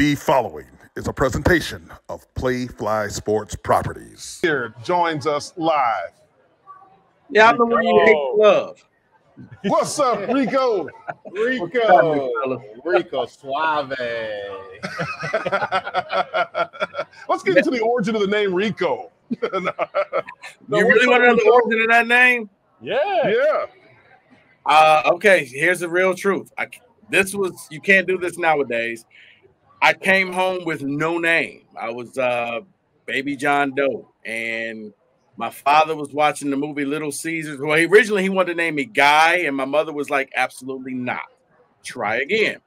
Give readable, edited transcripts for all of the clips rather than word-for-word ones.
The following is a presentation of Playfly Sports Properties. Here joins us live. Yeah, I'm the one you hate love. What's up, Rico? Rico Suave. Let's get into the origin of the name Rico. You really want to know the origin of that name? Yeah. Okay, here's the real truth. You can't do this nowadays. I came home with no name. I was baby John Doe, and my father was watching the movie Little Caesars. Well, originally he wanted to name me Guy, and my mother was like, absolutely not. Try again.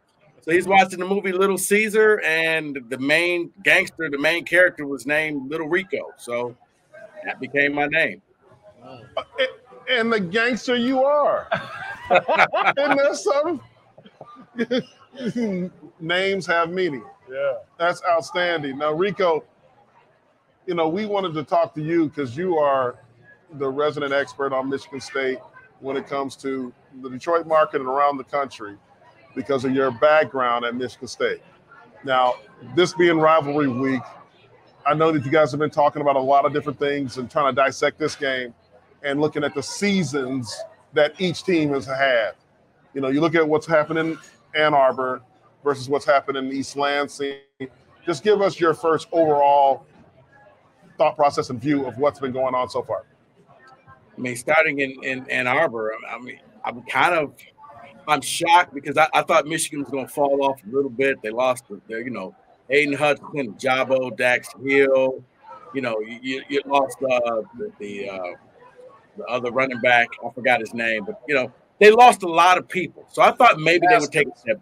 So he's watching the movie Little Caesar, and the main gangster, the main character was named Little Rico. So that became my name. And the gangster you are. Isn't that something? Names have meaning. Yeah. That's outstanding. Now, Rico, we wanted to talk to you because you are the resident expert on Michigan State when it comes to the Detroit market and around the country because of your background at Michigan State. Now, this being rivalry week, I know that you guys have been talking about a lot of different things and trying to dissect this game and looking at the seasons that each team has had. You look at what's happening in Ann Arbor versus what's happening in East Lansing. Just give us your first overall thought process and view of what's been going on so far. I mean, starting in Ann Arbor, I'm shocked because I thought Michigan was going to fall off a little bit. They lost, Aiden Hudson, Jabo, Dax Hill. You lost the other running back. I forgot his name, but they lost a lot of people. So I thought maybe they would take a step.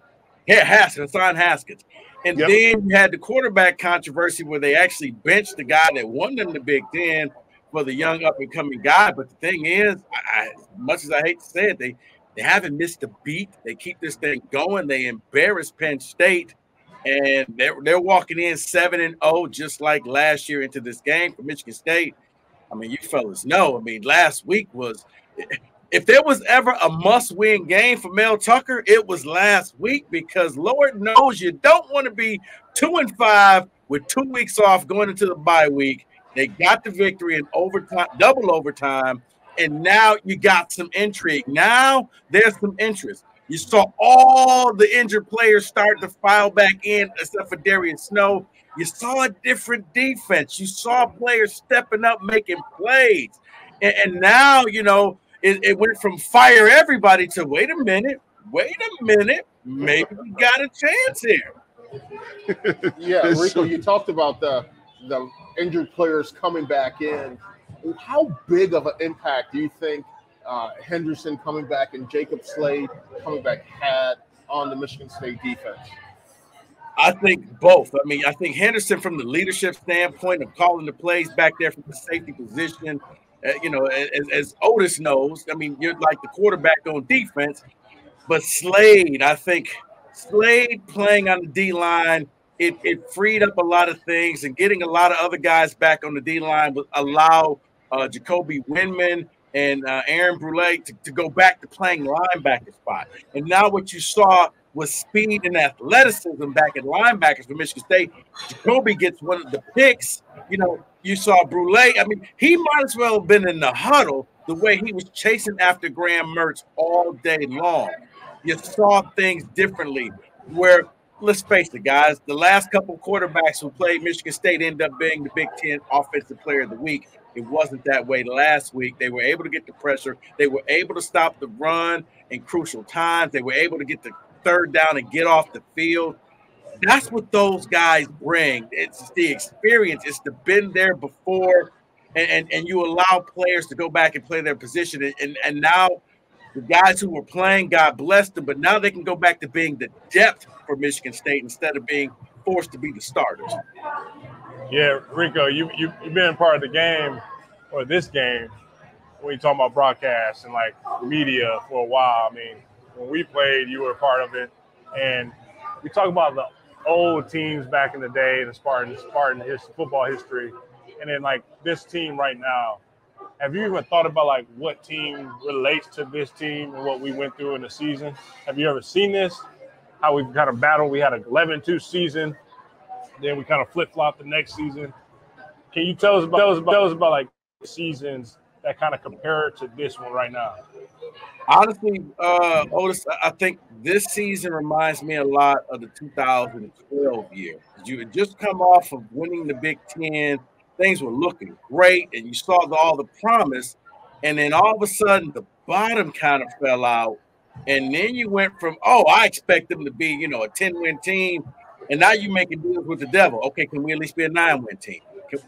Yeah, Hassan Haskins. And then you had the quarterback controversy where they actually benched the guy that won them the Big Ten for the young up-and-coming guy. But the thing is, as much as I hate to say it, they haven't missed a beat. They keep this thing going. They embarrassed Penn State, and they're walking in 7-0 just like last year into this game for Michigan State. I mean, you fellas know. I mean, last week was – if there was ever a must-win game for Mel Tucker, it was last week because Lord knows you don't want to be 2-5 with 2 weeks off going into the bye week. They got the victory in overtime, double overtime, and now you got some intrigue. Now there's some interest. You saw all the injured players start to file back in, except for Darius Snow. You saw a different defense. You saw players stepping up, making plays. And now, it went from fire everybody to wait a minute, maybe we got a chance here. Yeah, Rico, you talked about the injured players coming back in. How big of an impact do you think Henderson coming back and Jacob Slade coming back had on the Michigan State defense? I think both. I mean, I think Henderson from the leadership standpoint of calling the plays back there from the safety position, as Otis knows, I mean, you're like the quarterback on defense, but Slade, I think Slade playing on the D-line, it freed up a lot of things, and getting a lot of other guys back on the D-line would allow Jacoby Windman and Aaron Brule to go back to playing linebacker spot. And now what you saw was speed and athleticism back at linebackers for Michigan State. Jacoby gets one of the picks. You saw Brule. I mean, he might as well have been in the huddle the way he was chasing after Graham Mertz all day long. You saw things differently where, let's face it, guys, the last couple quarterbacks who played Michigan State ended up being the Big Ten Offensive Player of the Week. It wasn't that way last week. They were able to get the pressure. They were able to stop the run in crucial times. They were able to get the third down and get off the field. That's what those guys bring. It's the experience. It's the been there before, and you allow players to go back and play their position. And now the guys who were playing, God bless them, but now they can go back to being the depth for Michigan State instead of being forced to be the starters. Yeah, Rico, you've been part of the game or this game when you talk about broadcast and like media for a while. I mean, when we played, you were a part of it, and we talk about the old teams back in the day, the Spartan football history, and then like this team right now. Have you even thought about like what team relates to this team and what we went through in the season? Have you ever seen this? How we've kind of battled? We had an 11-2 season, Then we kind of flip-flop the next season. Can you tell us about like seasons that kind of compare to this one right now? Honestly, Otis, I think this season reminds me a lot of the 2012 year. You had just come off of winning the Big Ten. Things were looking great, and you saw all the promise. And then all of a sudden, the bottom kind of fell out. And then you went from, I expect them to be, a 10-win team. And now you're making deals with the devil. Okay, can we at least be a 9-win team? What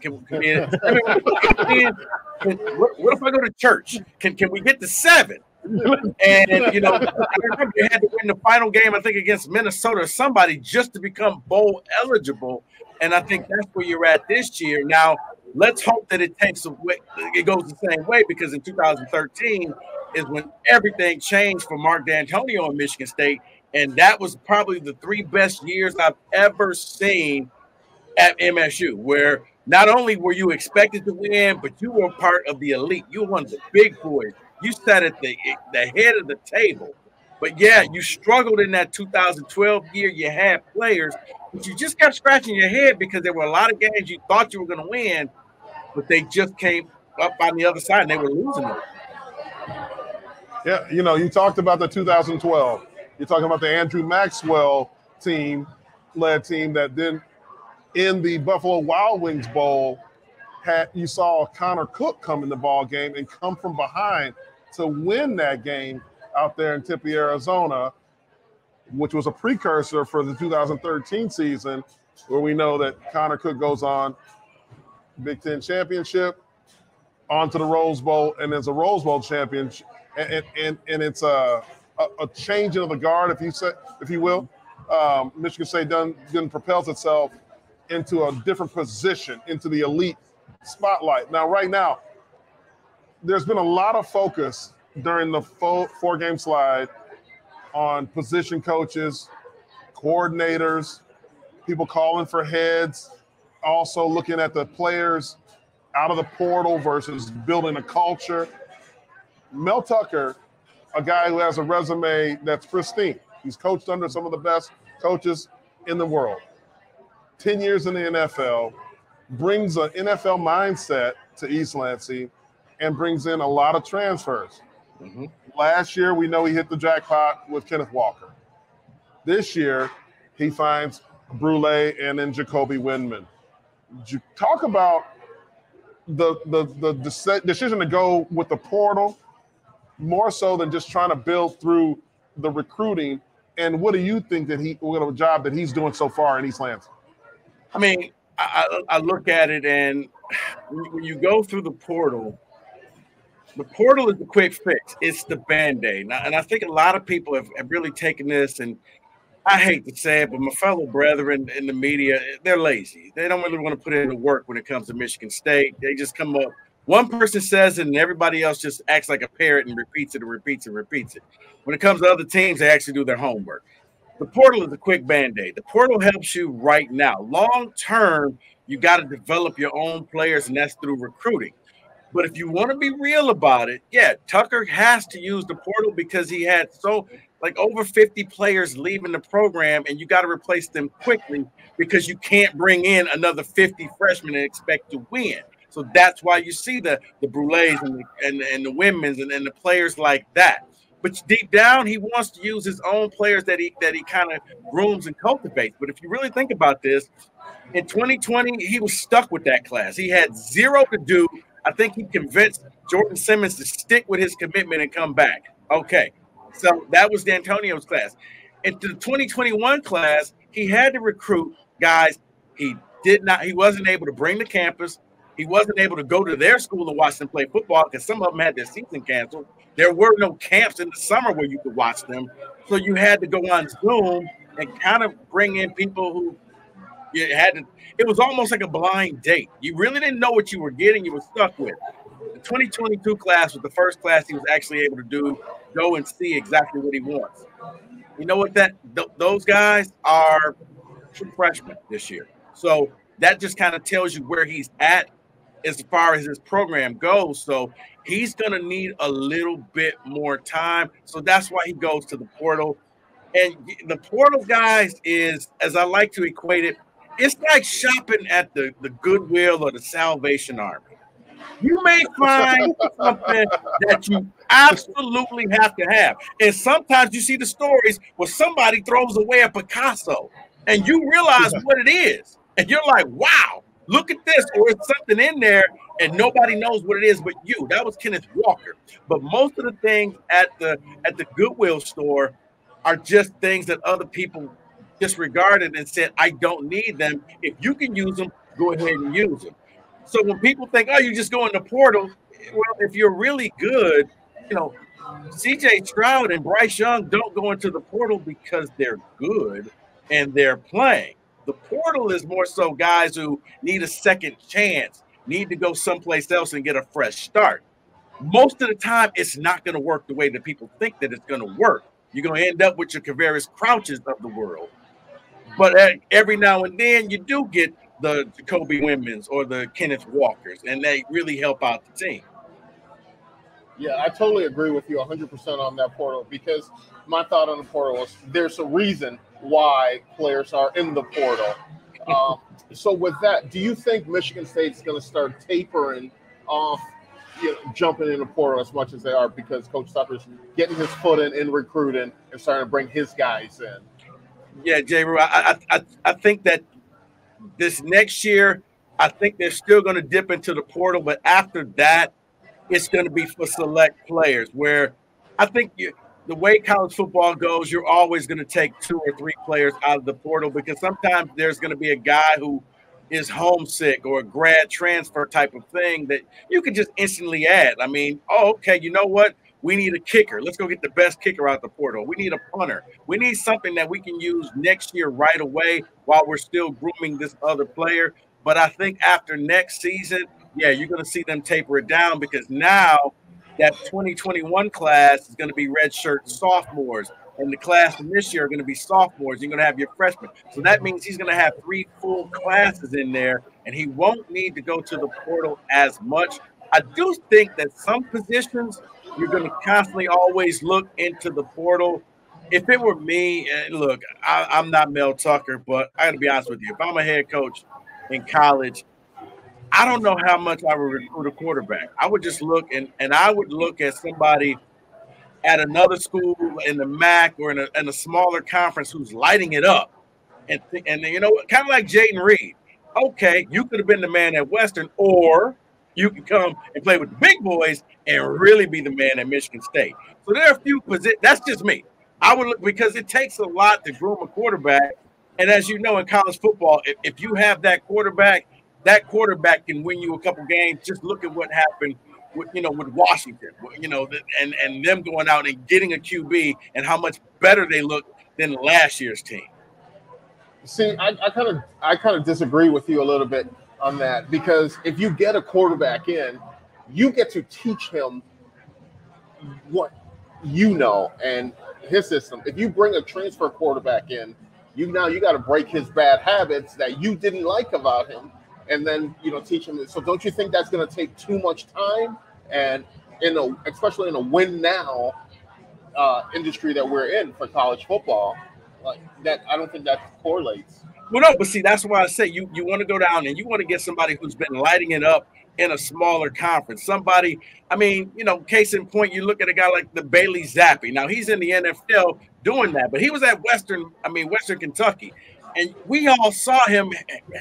if I go to church? Can we get to 7? And I remember you had to win the final game, I think, against Minnesota or somebody just to become bowl eligible. And I think that's where you're at this year. Now, let's hope that it goes the same way, because in 2013 is when everything changed for Mark D'Antonio in Michigan State. And that was probably the 3 best years I've ever seen at MSU, where not only were you expected to win, but you were part of the elite. You were one of the big boys. You sat at the head of the table. But, yeah, you struggled in that 2012 year. You had players, but you just kept scratching your head because there were a lot of games you thought you were going to win, but they just came up on the other side and they were losing them. Yeah, you talked about the 2012. You're talking about the Andrew Maxwell led team that then in the Buffalo Wild Wings Bowl you saw Connor Cook come in the ball game and come from behind to win that game out there in Tempe, Arizona, which was a precursor for the 2013 season, where we know that Connor Cook goes on Big Ten championship, on to the Rose Bowl, and there's a Rose Bowl championship, and it's a changing of the guard, if you will. Michigan State then propels itself into a different position, into the elite spotlight. Now, right now, there's been a lot of focus during the 4-game slide on position coaches, coordinators, people calling for heads, also looking at the players out of the portal versus building a culture. Mel Tucker, a guy who has a resume that's pristine. He's coached under some of the best coaches in the world. 10 years in the NFL, brings an NFL mindset to East Lansing and brings in a lot of transfers. Mm-hmm. Last year, we know he hit the jackpot with Kenneth Walker. This year, he finds Brule and then Jacoby Windman. You talk about the decision to go with the portal more so than just trying to build through the recruiting. And what do you think what a job that he's doing so far in East Lansing? I mean, I look at it, and when you go through the portal is the quick fix. It's the Band-Aid. And I think a lot of people have really taken this, and I hate to say it, but my fellow brethren in the media, they're lazy. They don't really want to put in the work when it comes to Michigan State. They just come up. One person says it, and everybody else just acts like a parrot and repeats it and repeats it and repeats it. When it comes to other teams, they actually do their homework. The portal is a quick Band-Aid. The portal helps you right now. Long term, you got to develop your own players, and that's through recruiting. But if you want to be real about it, yeah, Tucker has to use the portal because he had over 50 players leaving the program, and you got to replace them quickly because you can't bring in another 50 freshmen and expect to win. So that's why you see the Brules and the Women's and the players like that. But deep down, he wants to use his own players that he kind of grooms and cultivates. But if you really think about this, in 2020, he was stuck with that class. He had zero to do. I think he convinced Jordan Simmons to stick with his commitment and come back. Okay, so that was D'Antonio's class. Into the 2021 class, he had to recruit guys he wasn't able to bring to campus. He wasn't able to go to their school and watch them play football because some of them had their season canceled. There were no camps in the summer where you could watch them. So you had to go on Zoom and kind of bring in people who you had to. It was almost like a blind date. You really didn't know what you were getting. You were stuck with. The 2022 class was the first class he was actually able to go and see exactly what he wants. You know what? Those guys are true freshmen this year. So that just kind of tells you where he's at as far as his program goes. So he's going to need a little bit more time. So that's why he goes to the portal. And the portal, guys, is, as I like to equate it, it's like shopping at the Goodwill or the Salvation Army. You may find something that you absolutely have to have. And sometimes you see the stories where somebody throws away a Picasso and you realize what it is. And you're like, wow, look at this. Or it's something in there and nobody knows what it is but you. That was Kenneth Walker. But most of the things at the Goodwill store are just things that other people disregarded and said, I don't need them. If you can use them, go ahead and use them. So when people think, oh, you just go in the portal, well, if you're really good, you know, CJ Stroud and Bryce Young don't go into the portal because they're good and they're playing. The portal is more so guys who need a second chance, need to go someplace else and get a fresh start. Most of the time, it's not going to work the way that people think that it's going to work. You're going to end up with your Kavarius Crouches of the world. But every now and then, you do get the Jacoby Windmans or the Kenneth Walkers, and they really help out the team. Yeah, I totally agree with you 100% on that portal, because my thought on the portal is there's a reason why players are in the portal. So with that, do you think Michigan State's going to start tapering off, jumping in the portal as much as they are, because Coach Tucker's getting his foot in recruiting and starting to bring his guys in? Yeah, Jehuu, I think that this next year, I think they're still going to dip into the portal, but after that, it's going to be for select players, where I think the way college football goes, you're always going to take 2 or 3 players out of the portal, because sometimes there's going to be a guy who is homesick or a grad transfer type of thing that you can just instantly add. I mean, oh, okay, you know what? We need a kicker. Let's go get the best kicker out the portal. We need a punter. We need something that we can use next year right away while we're still grooming this other player. But I think after next season, yeah, you're going to see them taper it down, because now that 2021 class is going to be redshirt sophomores, and the class from this year are going to be sophomores. You're going to have your freshmen. So that means he's going to have 3 full classes in there, and he won't need to go to the portal as much. I do think that some positions you're going to constantly always look into the portal. If it were me, look, I'm not Mel Tucker, but I got to be honest with you. If I'm a head coach in college, I don't know how much I would recruit a quarterback. I would just look, and I would look at somebody at another school in the MAC or in a smaller conference who's lighting it up. And you know, kind of like Jaden Reed. Okay, you could have been the man at Western, or you can come and play with the big boys and really be the man at Michigan State. So there are a few positions. That's just me. I would look, because it takes a lot to groom a quarterback. And as you know, in college football, if you have that quarterback can win you a couple games. Just look at what happened with Washington, and them going out and getting a QB and how much better they look than last year's team. See, I kind of disagree with you a little bit on that, because if you get a quarterback in, you get to teach him what you know and his system. If you bring a transfer quarterback in, you got to break his bad habits that you didn't like about him, and then teach him. So don't you think that's going to take too much time? And especially in a win now industry that we're in for college football, like that, I don't think that correlates. Well, no, but see, that's why I say you want to go down and you want to get somebody who's been lighting it up in a smaller conference. Somebody, I mean, case in point, you look at a guy like the Bailey Zappi. Now, he's in the NFL doing that, but he was at Western Kentucky. And we all saw him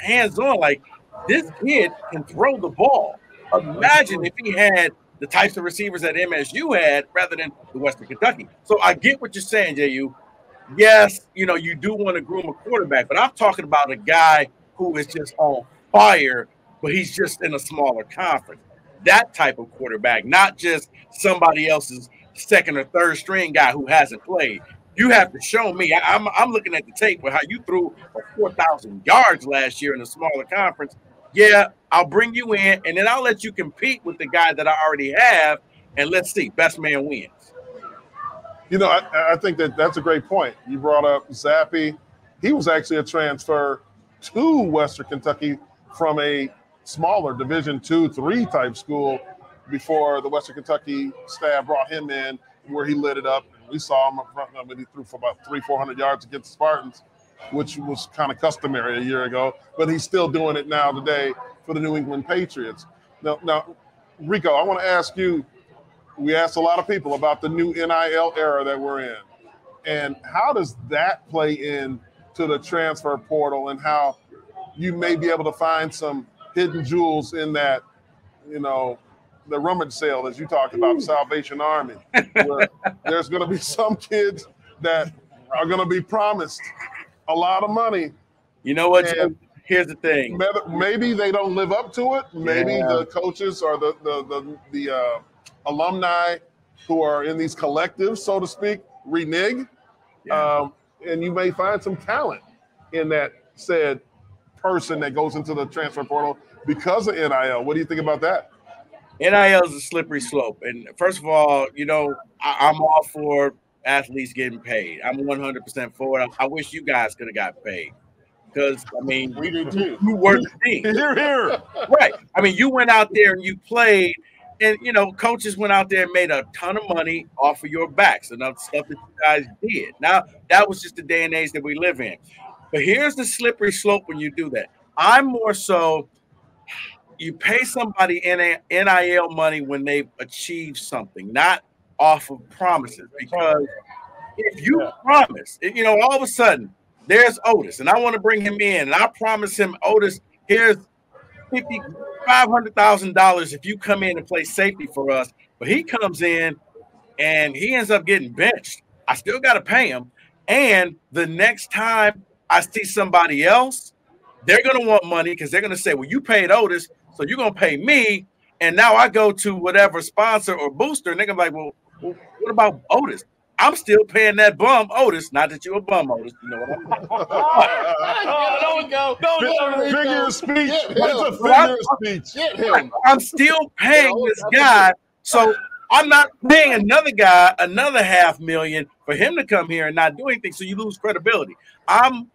hands-on, like, this kid can throw the ball. Imagine if he had the types of receivers that MSU had rather than the Western Kentucky. So I get what you're saying, Jehuu. Yes, you do want to groom a quarterback, but I'm talking about a guy who is just on fire, but he's just in a smaller conference. That type of quarterback, not just somebody else's second or third string guy who hasn't played. You have to show me. I'm looking at the tape with how you threw 4,000 yards last year in a smaller conference. Yeah, I'll bring you in, and then I'll let you compete with the guy that I already have, and let's see, best man wins. I think that's a great point. You brought up Zappi. He was actually a transfer to Western Kentucky from a smaller Division II, III type school before the Western Kentucky staff brought him in, where he lit it up. And we saw him up front, and he threw for about 300-400 yards against the Spartans. which was kind of customary a year ago, but he's still doing it now today for the New England Patriots. Now, Rico, I want to ask you, we asked a lot of people about the new NIL era that we're in, and how does that play in to the transfer portal and how you may be able to find some hidden jewels in that, you know, the rummage sale, as you talked about, the Salvation Army, where there's going to be some kids that are going to be promised a lot of money. You know what? Here's the thing. Maybe they don't live up to it. Maybe the coaches or the alumni who are in these collectives, so to speak, renege. Yeah. And you may find some talent in that said person that goes into the transfer portal because of NIL. What do you think about that? NIL is a slippery slope. And first of all, you know, I'm all for athletes getting paid. I'm 100% for it. I wish you guys could have got paid. Because, I mean, we do too. You were the team. Here. Right. I mean, you went out there and you played, and, you know, coaches went out there and made a ton of money off of your backs and other stuff that you guys did. Now, that was just the day and age that we live in. But here's the slippery slope when you do that. I'm more so, you pay somebody NIL money when they've achieved something, not off of promises. Because if you promise, you know, all of a sudden, there's Otis, and I want to bring him in, and I promise him, Otis, here's $500,000 if you come in and play safety for us. But he comes in, and he ends up getting benched. I still got to pay him. And the next time I see somebody else, they're going to want money because they're going to say, well, you paid Otis, so you're going to pay me. And now I go to whatever sponsor or booster, and they're going to be like, well, what about Otis? I'm still paying that bum Otis. Not that you're a bum, Otis. You know what I mean? Don't go. Figure of speech. What's a figure of speech? Get him. I'm still paying this guy. So I'm not paying another guy another $500,000 for him to come here and not do anything. So you lose credibility. I'm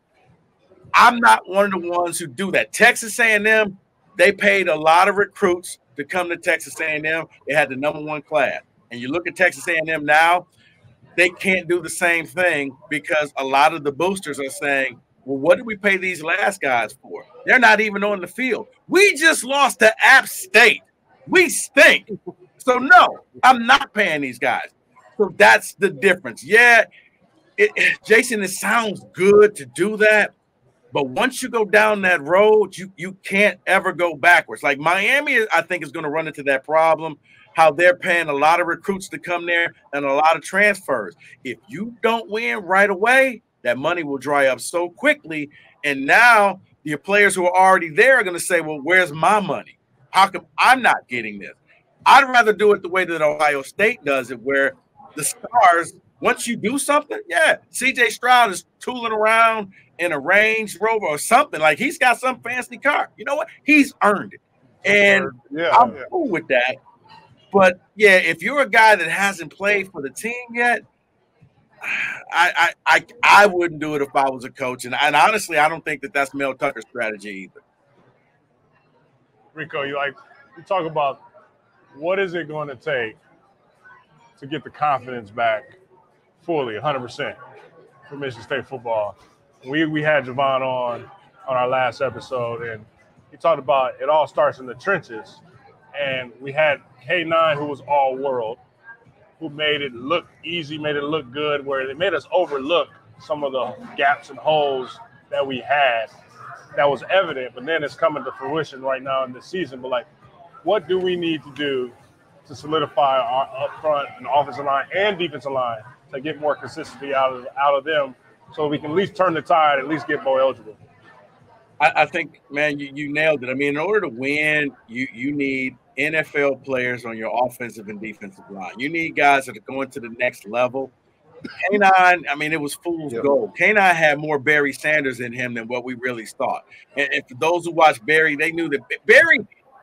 not one of the ones who do that. Texas A&M, they paid a lot of recruits to come to Texas A&M. They had the #1 class. And you look at Texas A&M now, they can't do the same thing because a lot of the boosters are saying, well, what did we pay these last guys for? They're not even on the field. We just lost to App State. We stink. So, no, I'm not paying these guys. So that's the difference. Yeah, Jason, it sounds good to do that. But once you go down that road, you can't ever go backwards. Like Miami, I think, is going to run into that problem, how they're paying a lot of recruits to come there and a lot of transfers. If you don't win right away, that money will dry up so quickly. And now the players who are already there are going to say, well, where's my money? How come I'm not getting this? I'd rather do it the way that Ohio State does it, where the stars, once you do something, C.J. Stroud is tooling around in a Range Rover or something. Like he's got some fancy car. You know what? He's earned it. And I'm cool with that. But, yeah, if you're a guy that hasn't played for the team yet, I wouldn't do it if I was a coach. And honestly, I don't think that that's Mel Tucker's strategy either. Rico, you talk about what is it going to take to get the confidence back fully, 100% for Michigan State football. We had Javon on our last episode, and he talked about it all starts in the trenches. And we had K9, who was all world, who made it look easy, made it look good, where they made us overlook some of the gaps and holes that we had that was evident, but then it's coming to fruition right now in this season. But, like, what do we need to do to solidify our up front and offensive line and defensive line to get more consistency out of them so we can at least turn the tide, at least get bowl eligible? I think, man, you nailed it. I mean, in order to win, you need NFL players on your offensive and defensive line. You need guys that are going to the next level. K9, I mean, it was fool's gold. K9 had more Barry Sanders in him than what we really thought. And for those who watched Barry, they knew that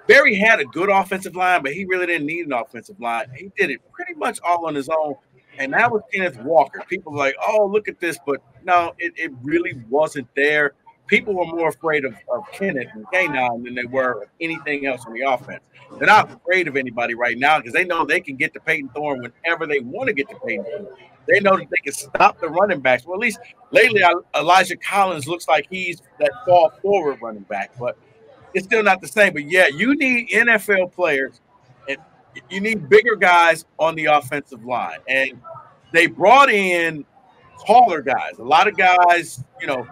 Barry had a good offensive line, but he really didn't need an offensive line. He did it pretty much all on his own. And that was Kenneth Walker. People were like, oh, look at this. But no, it really wasn't there. People were more afraid of Kenneth and K9 than they were of anything else on the offense. They're not afraid of anybody right now because they know they can get to Peyton Thorne whenever they want to get to Peyton Thorne. They know that they can stop the running backs. Well, at least lately, Elijah Collins looks like he's that fall forward running back, but it's still not the same. But yeah, you need NFL players, and you need bigger guys on the offensive line. And they brought in taller guys. A lot of guys, 6'5",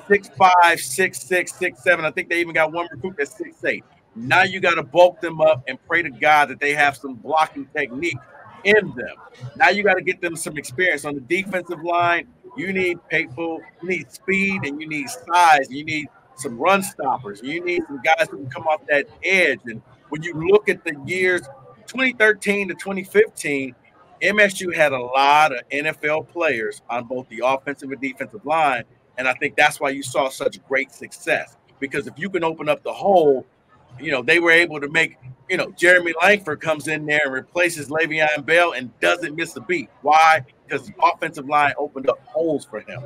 6'6", 6'7". I think they even got one recruit that's 6'8". Now you got to bulk them up and pray to God that they have some blocking technique in them. Now you got to get them some experience on the defensive line. You need people, you need speed, and you need size. You need some run stoppers. You need some guys who can come off that edge. And when you look at the years 2013 to 2015, MSU had a lot of NFL players on both the offensive and defensive line. And I think that's why you saw such great success. Because if you can open up the hole, they were able to make, Jeremy Langford comes in there and replaces Le'Veon Bell and doesn't miss a beat. Why? Because the offensive line opened up holes for him.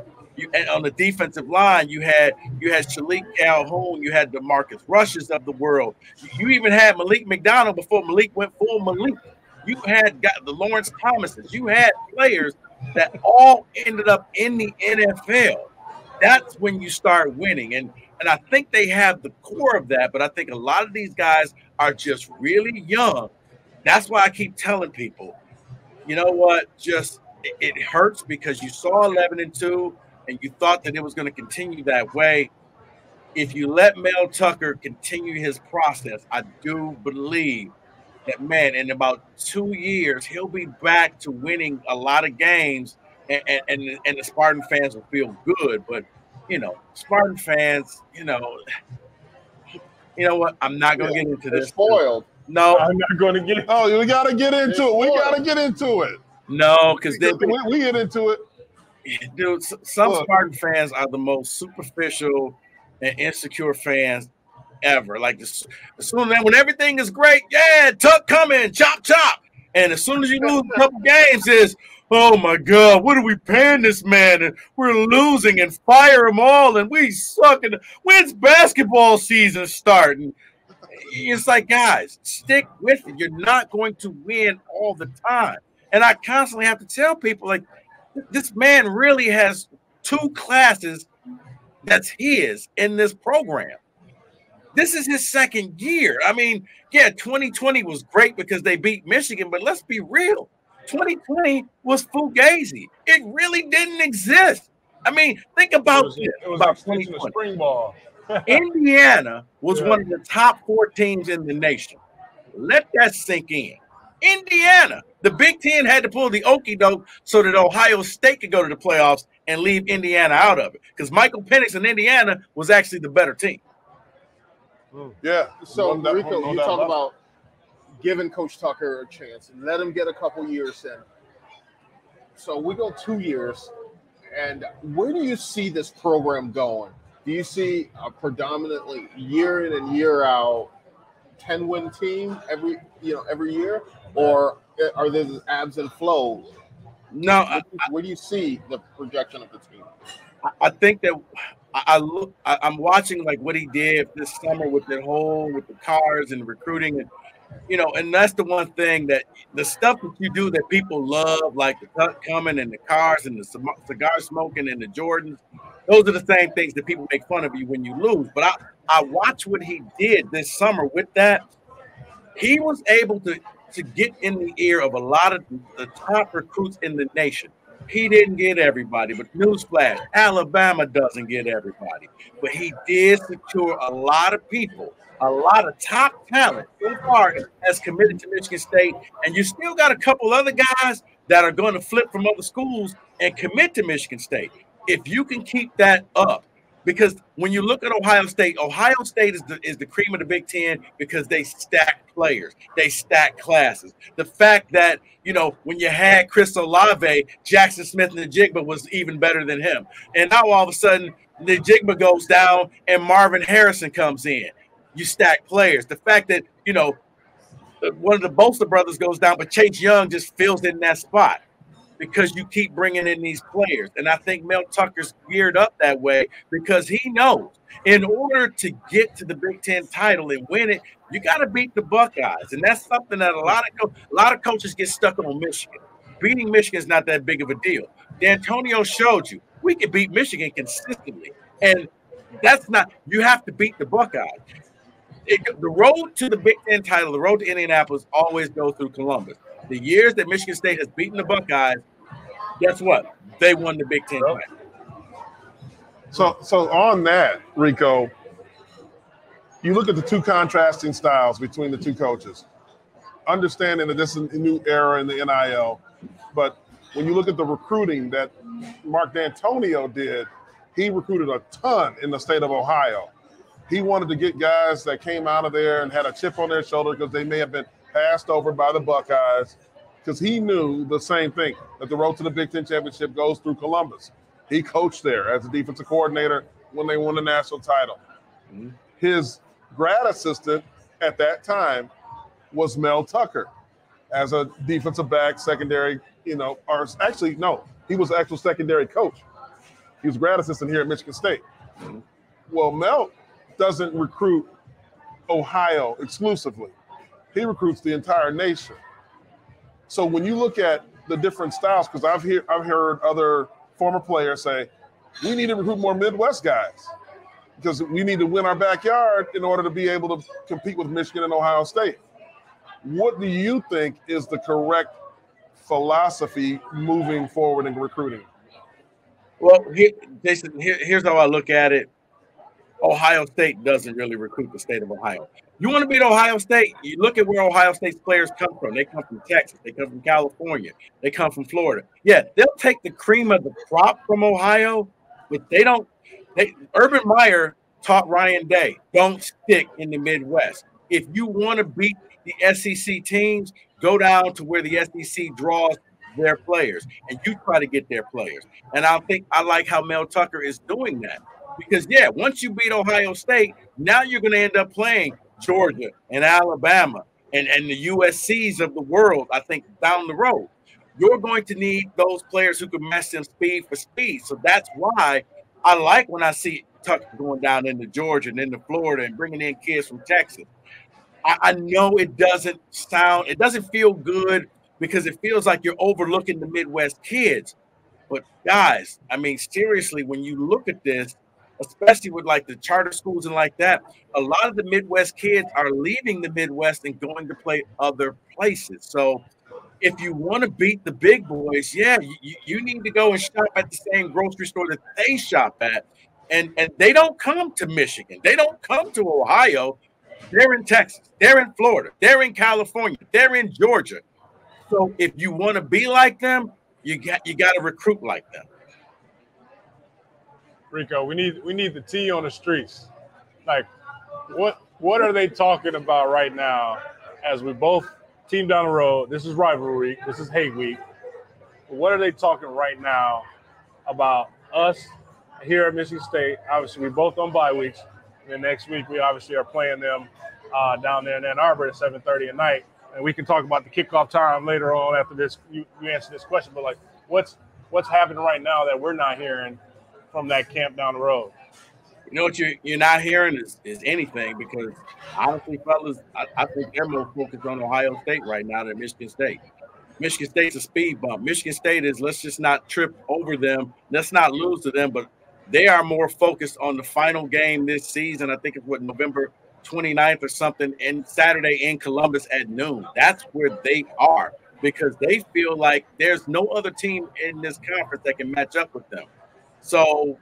And on the defensive line, you had Shalik Calhoun, you had the Marcus Rushes of the world. You even had Malik McDonald before Malik went full Malik. You had the Lawrence Thomases. You had players that all ended up in the NFL. That's when you start winning. And I think they have the core of that, but I think a lot of these guys are just really young. That's why I keep telling people, you know what, it hurts because you saw 11-2 and you thought that it was going to continue that way. If you let Mel Tucker continue his process, I do believe that, man, in about 2 years, he'll be back to winning a lot of games and the Spartan fans will feel good. But Spartan fans, you know what? I'm not going to get into this. Spoiled. No, I'm not going to get into it. Oh, we got to get into it. We got to get into it. No, because we get into it. Dude, some Spartan fans are the most superficial and insecure fans ever. Like, as soon as when everything is great, yeah, Tuck coming, chop, chop. And as soon as you lose a couple games, is oh my God, what are we paying this man? And we're losing and fire them all, and we suck. And when's basketball season starting? It's like, guys, stick with it. You're not going to win all the time. And I constantly have to tell people, like, this man really has 2 classes that's his in this program. This is his 2nd year. I mean, yeah, 2020 was great because they beat Michigan, but let's be real. 2020 was fugazi. It really didn't exist. I mean, think about this. It was about an extension of spring ball. Indiana was one of the top 4 teams in the nation. Let that sink in. Indiana. The Big Ten had to pull the okie doke so that Ohio State could go to the playoffs and leave Indiana out of it, because Michael Penix in Indiana was actually the better team. Yeah. So, Rico, you talk about giving Coach Tucker a chance and let him get a couple years in. So we go 2 years, and where do you see this program going? Do you see a predominantly year in and year out 10-win team every year, or are there ebbs and flows? No, where do you see the projection of the team? I think that I'm watching like what he did this summer with the cars and recruiting, and and that's the one thing that the stuff that you do that people love, like the tuck coming and the cars and the cigar smoking and the Jordans. Those are the same things that people make fun of you when you lose. But I watched what he did this summer with that. He was able to get in the ear of a lot of the top recruits in the nation. He didn't get everybody, but newsflash, Alabama doesn't get everybody. But he did secure a lot of people, a lot of top talent so far has committed to Michigan State. And you still got a couple other guys that are going to flip from other schools and commit to Michigan State. If you can keep that up, because when you look at Ohio State is the cream of the Big Ten because they stack players, they stack classes. The fact that when you had Chris Olave, Jackson Smith-Njigba was even better than him, and now all of a sudden Njigba goes down and Marvin Harrison comes in. You stack players. The fact that one of the Bosa brothers goes down, but Chase Young just fills in that spot, because you keep bringing in these players. And I think Mel Tucker's geared up that way because he knows in order to get to the Big Ten title and win it, you got to beat the Buckeyes. And that's something that a lot of coaches get stuck on Michigan. beating Michigan is not that big of a deal. D'Antonio showed you we can beat Michigan consistently, and that's not. You have to beat the Buckeyes. The road to the Big Ten title, the road to Indianapolis, always goes through Columbus. The years that Michigan State has beaten the Buckeyes, guess what? They won the Big Ten title. So on that, Rico, you look at the two contrasting styles between the two coaches, understanding that this is a new era in the NIL, but when you look at the recruiting that Mark D'Antonio did, he recruited a ton in the state of Ohio. He wanted to get guys that came out of there and had a chip on their shoulder because they may have been passed over by the Buckeyes, because he knew the same thing, that the road to the Big Ten championship goes through Columbus. He coached there as a defensive coordinator when they won the national title. Mm-hmm. His grad assistant at that time was Mel Tucker as a defensive back, secondary, or actually, no, he was the actual secondary coach. He was grad assistant here at Michigan State. Mm-hmm. Well, Mel doesn't recruit Ohio exclusively. He recruits the entire nation. So when you look at the different styles, because I've heard other former players say, we need to recruit more Midwest guys because we need to win our backyard in order to be able to compete with Michigan and Ohio State. What do you think is the correct philosophy moving forward in recruiting? Well, Jason, here's how I look at it. Ohio State doesn't really recruit the state of Ohio. You want to beat Ohio State? You look at where Ohio State's players come from. They come from Texas. They come from California. They come from Florida. Yeah, they'll take the cream of the crop from Ohio, but they don't. Urban Meyer taught Ryan Day, don't stick in the Midwest. If you want to beat the SEC teams, go down to where the SEC draws their players, and you try to get their players. And I like how Mel Tucker is doing that. Because, yeah, once you beat Ohio State, now you're going to end up playing Georgia and Alabama and the USCs of the world, I think, down the road. You're going to need those players who can match them speed for speed. So that's why I like when I see Tucker going down into Georgia and into Florida and bringing in kids from Texas. I know it doesn't feel good because it feels like you're overlooking the Midwest kids. But, guys, I mean, seriously, when you look at this, especially with like the charter schools and like that, a lot of the Midwest kids are leaving the Midwest and going to play other places. So if you want to beat the big boys, yeah, you need to go and shop at the same grocery store that they shop at. And they don't come to Michigan. They don't come to Ohio. They're in Texas. They're in Florida. They're in California. They're in Georgia. So if you want to be like them, you got to recruit like them. Rico, we need the tea on the streets. Like, what are they talking about right now as we both team down the road? This is rivalry week. This is hate week. What are they talking right now about us here at Michigan State? Obviously, we both on bye weeks. And then next week, we obviously are playing them down there in Ann Arbor at 7:30 at night. And we can talk about the kickoff time later on after this. You answer this question, but like, what's happening right now that we're not hearing from that camp down the road? You know what you're not hearing is anything, because honestly, fellas, I think they're more focused on Ohio State right now than Michigan State. Michigan State's a speed bump. Michigan State is, let's just not trip over them. Let's not lose to them, but they are more focused on the final game this season. I think it's November 29th or something, and Saturday in Columbus at noon. That's where they are, because they feel like there's no other team in this conference that can match up with them. So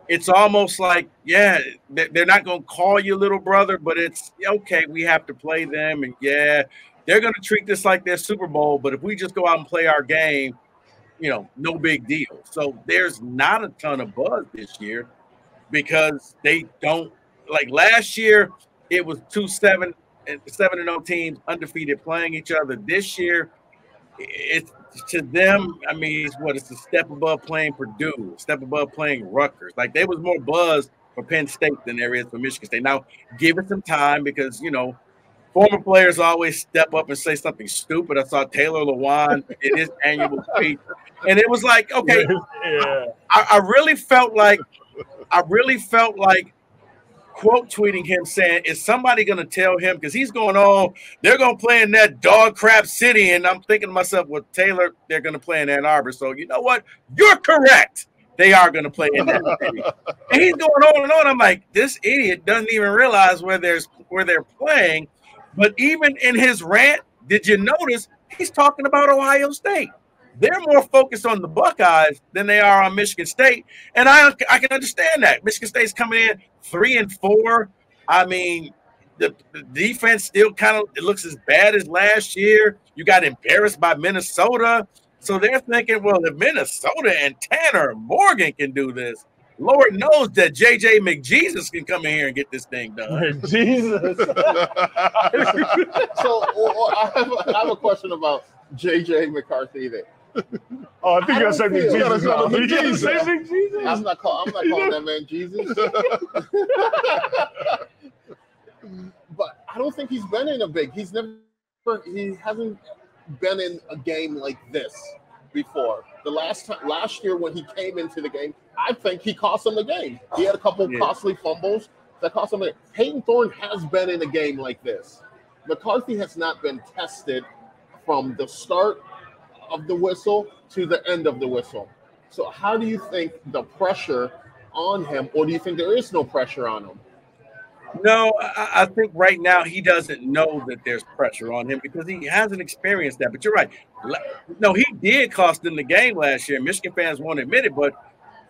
it's almost like, yeah, they're not going to call you little brother, but it's okay. We have to play them. And yeah, they're going to treat this like their Super Bowl. But if we just go out and play our game, no big deal. So there's not a ton of buzz this year because they don't, like last year, it was 7-0 teams undefeated playing each other. This year, it's to them, I mean, it's a step above playing Purdue, a step above playing Rutgers. Like, there was more buzz for Penn State than there is for Michigan State. Now, give it some time because, former players always step up and say something stupid. I saw Taylor Lewan in his annual speech, and it was like, okay, yeah. I really felt like quote tweeting him saying, is somebody going to tell him? Because he's going on, they're going to play in that dog crap city. And I'm thinking to myself, well, Taylor, they're going to play in Ann Arbor. So you know what? You're correct. They are going to play in that city. And he's going on and on. I'm like, this idiot doesn't even realize where they're playing. But even in his rant, did you notice he's talking about Ohio State? They're more focused on the Buckeyes than they are on Michigan State. And I can understand that. Michigan State's coming in 3-4. I mean, the defense still kind of looks as bad as last year. You got embarrassed by Minnesota. So they're thinking, well, if Minnesota and Tanner Morgan can do this, Lord knows that J.J. McJesus can come in here and get this thing done. Jesus. So I have a question about J.J. McCarthy there. Oh, I think you're saying Jesus. I'm not calling that man Jesus. But I don't think he's been in a big. He hasn't been in a game like this before. Last year when he came into the game, I think he cost him the game. He had a couple costly fumbles that cost him. Peyton Thorne has been in a game like this. McCarthy has not been tested from the start of the whistle to the end of the whistle. So how do you think the pressure on him, or do you think there is no pressure on him? No, I think right now he doesn't know that there's pressure on him because he hasn't experienced that. But you're right. No, he did cost them the game last year. Michigan fans won't admit it, but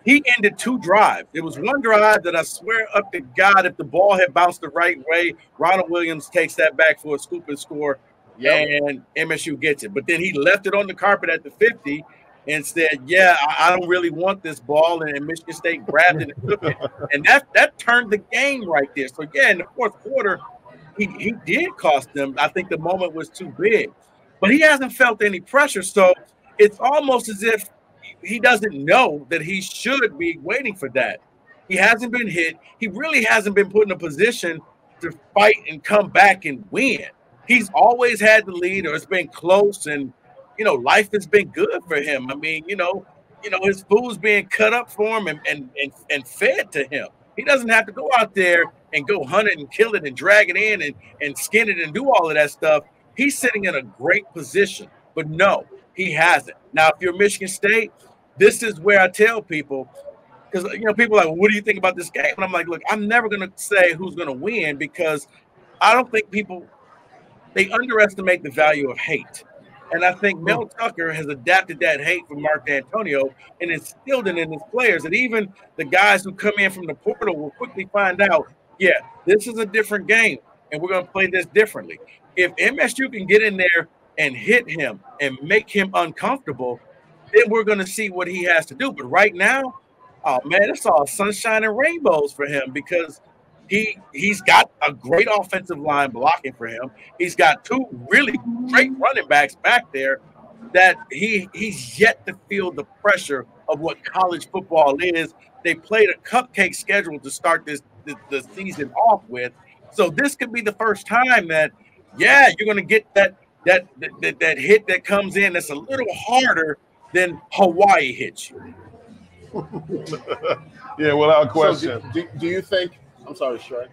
he ended 2 drives. It was one drive that I swear up to God, if the ball had bounced the right way, Ronald Williams takes that back for a scoop and score. And MSU gets it. But then he left it on the carpet at the 50 and said, yeah, I don't really want this ball. And Michigan State grabbed it and took it. And that turned the game right there. So, yeah, in the fourth quarter, he did cost them. I think the moment was too big. But he hasn't felt any pressure. So it's almost as if he doesn't know that he should be waiting for that. He hasn't been hit. He really hasn't been put in a position to fight and come back and win. He's always had the lead, or it's been close, and life has been good for him. I mean, his food's being cut up for him and fed to him. He doesn't have to go out there and go hunt it and kill it and drag it in and skin it and do all of that stuff. He's sitting in a great position, but no, he hasn't. Now, if you're Michigan State, this is where I tell people, because people are like, well, what do you think about this game? And I'm like, look, I'm never going to say who's going to win because I don't think they underestimate the value of hate. And I think Mel Tucker has adapted that hate from Mark D'Antonio and instilled it in his players. And even the guys who come in from the portal will quickly find out, yeah, this is a different game, and we're going to play this differently. If MSU can get in there and hit him and make him uncomfortable, then we're going to see what he has to do. But right now, oh, man, it's all sunshine and rainbows for him because he's got a great offensive line blocking for him. He's got 2 really great running backs back there that he's yet to feel the pressure of what college football is. They played a cupcake schedule to start the season off with. So this could be the first time that, yeah, you're going to get that hit that comes in that's a little harder than Hawaii hits you. Yeah, without question. So do you think – I'm sorry, Shrek.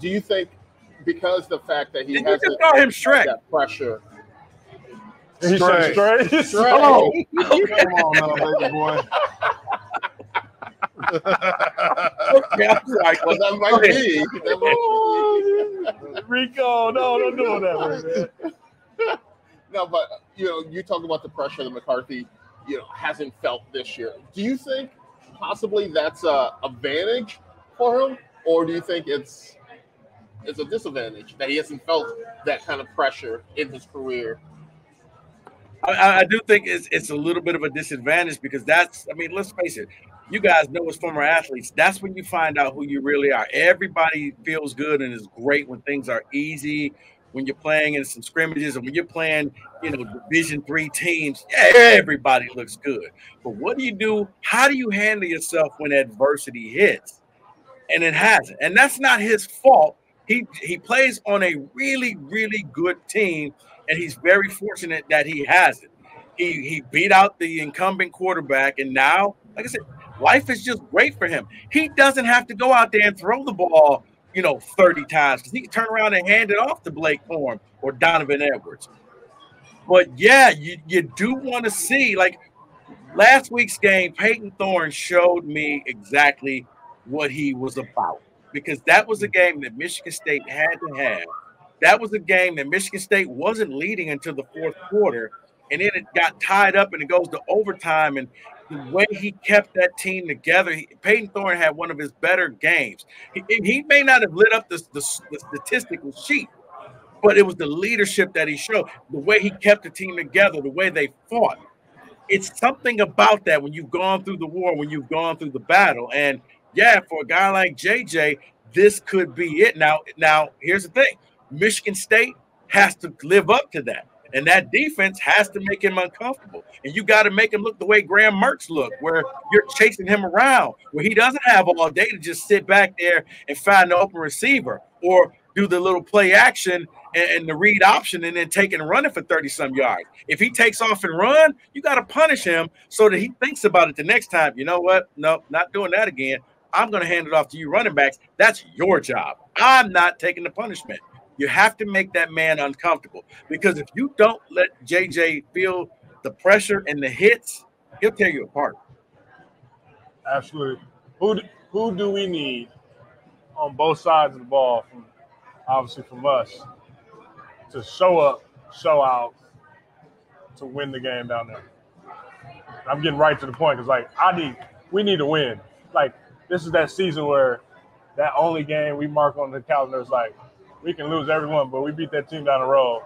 Do you think because the fact that he has that pressure? He said Shrek. Oh, come on now, baby boy. That might be. Rico, no, don't do it that way, man. No, but you talk about the pressure that McCarthy, hasn't felt this year. Do you think possibly that's a advantage for him? Or do you think it's a disadvantage that he hasn't felt that kind of pressure in his career? I do think it's a little bit of a disadvantage because let's face it. You guys know as former athletes, that's when you find out who you really are. Everybody feels good and is great when things are easy, when you're playing in some scrimmages and when you're playing, Division III teams, everybody looks good. But what do you do? How do you handle yourself when adversity hits? And it hasn't. And that's not his fault. He plays on a really, really good team, and he's very fortunate that he has it. He beat out the incumbent quarterback, and now, like I said, Life is just great for him. He doesn't have to go out there and throw the ball, 30 times, because he can turn around and hand it off to Blake Corum or Donovan Edwards. But yeah, you do want to see, like last week's game, Peyton Thorne showed me exactly what he was about, because that was a game that Michigan State had to have. That was a game that Michigan State wasn't leading until the fourth quarter, and then it got tied up and it goes to overtime. And the way he kept that team together, Peyton Thorne had one of his better games. He may not have lit up the statistical sheet, but it was the leadership that he showed, the way he kept the team together, the way they fought. It's something about that when you've gone through the war, when you've gone through the battle. And yeah, for a guy like JJ, this could be it. Now, here's the thing. Michigan State has to live up to that. And that defense has to make him uncomfortable. And you got to make him look the way Graham Mertz looked, where you're chasing him around, where he doesn't have all day to just sit back there and find the open receiver or do the little play action and the read option and then take and run it for 30-some yards. If he takes off and run, you got to punish him so that he thinks about it the next time. You know what? No, not doing that again. I'm going to hand it off to you running backs. That's your job. I'm not taking the punishment. You have to make that man uncomfortable, because if you don't let JJ feel the pressure and the hits, he'll tear you apart. Absolutely. Who do we need on both sides of the ball, obviously from us, to show up, show out, to win the game down there? I'm getting right to the point, because we need to win. Like, this is that season where that only game we mark on the calendar is like, we can lose everyone, but we beat that team down the road,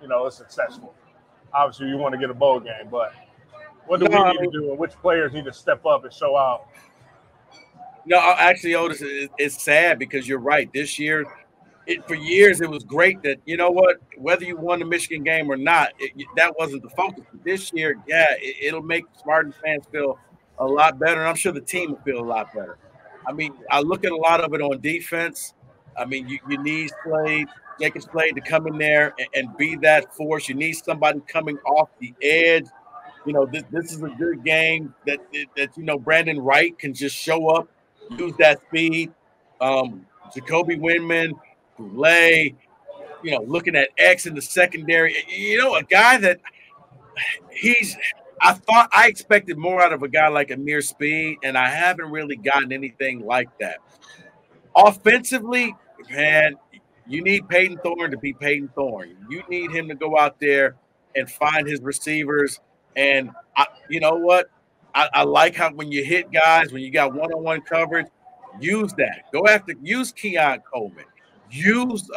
it's successful. Obviously, you want to get a bowl game, but what do we need to do, and which players need to step up and show out? No, actually, Otis, it's sad, because you're right. This year, for years, it was great that, whether you won the Michigan game or not, that wasn't the focus. But this year, yeah, it'll make Spartan fans feel a lot better, and I'm sure the team will feel a lot better. I mean, I look at a lot of it on defense. I mean, you need Jacob Slade to come in there and be that force. You need somebody coming off the edge. This is a good game that Brandon Wright can just show up, use that speed. Jacoby Windman, Goulet, looking at X in the secondary. A guy that I expected more out of a guy like Amir Speed, and I haven't really gotten anything like that. Offensively, man, you need Peyton Thorne to be Peyton Thorne. You need him to go out there and find his receivers. And you know what? I like how when you hit guys, when you got one-on-one coverage, use that. Use Keon Coleman. Use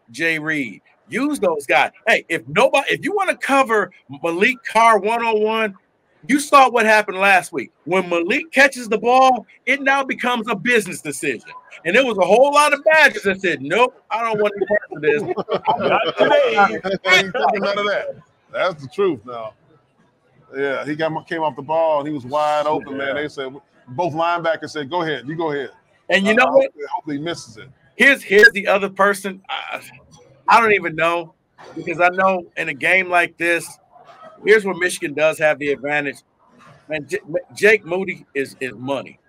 Jay Reed. Use those guys. Hey, if you want to cover Malik Carr one-on-one, you saw what happened last week. When Malik catches the ball, it now becomes a business decision. And there was a whole lot of Badgers that said, nope, I don't want to be part of this. Not today. I ain't taking none of that. That's the truth now. Yeah, he came off the ball, and he was wide open, man. They said, both linebackers said, go ahead, you go ahead. And you know what? Hopefully he misses it. Here's the other person. I don't even know, because I know in a game like this, here's where Michigan does have the advantage. Man, Jake Moody is money.